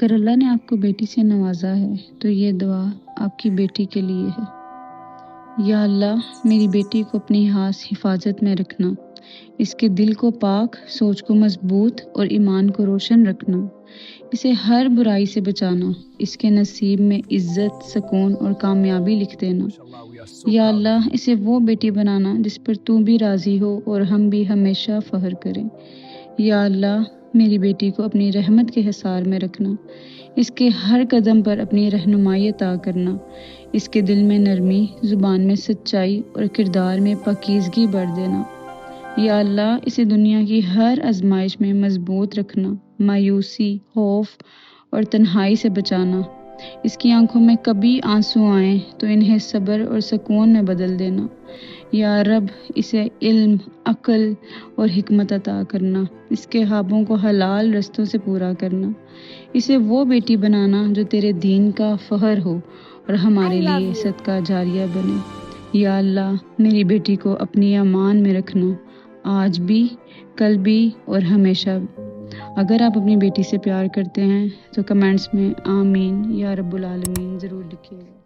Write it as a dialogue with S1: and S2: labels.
S1: اگر اللہ نے آپ کو بیٹی سے نوازا ہے تو یہ دعا آپ کی بیٹی کے لیے ہے۔ یا اللہ، میری بیٹی کو اپنی حفاظت میں رکھنا، اس کے دل کو پاک، سوچ کو مضبوط اور ایمان کو روشن رکھنا، اسے ہر برائی سے بچانا، اس کے نصیب میں عزت، سکون اور کامیابی لکھ دینا۔ یا اللہ، اسے وہ بیٹی بنانا جس پر تو بھی راضی ہو اور ہم بھی ہمیشہ فخر کریں۔ یا اللہ، میری بیٹی کو اپنی رحمت کے حصار میں رکھنا، اس کے ہر قدم پر اپنی رہنمائی عطا کرنا، اس کے دل میں نرمی، زبان میں سچائی اور کردار میں پاکیزگی بھر دینا۔ یا اللہ، اسے دنیا کی ہر آزمائش میں مضبوط رکھنا، مایوسی، خوف اور تنہائی سے بچانا، اس کی آنکھوں میں کبھی آنسو آئیں تو انہیں صبر اور سکون میں بدل دینا۔ یا رب، اسے علم، عقل اور حکمت عطا کرنا، اس کے خوابوں کو حلال رستوں سے پورا کرنا، اسے وہ بیٹی بنانا جو تیرے دین کا فخر ہو اور ہمارے لیے صدقہ جاریہ بنے۔ یا اللہ، میری بیٹی کو اپنی امان میں رکھنا، آج بھی، کل بھی اور ہمیشہ بھی۔ اگر آپ اپنی بیٹی سے پیار کرتے ہیں تو کمنٹس میں آمین یا رب العالمین ضرور لکھیے گا۔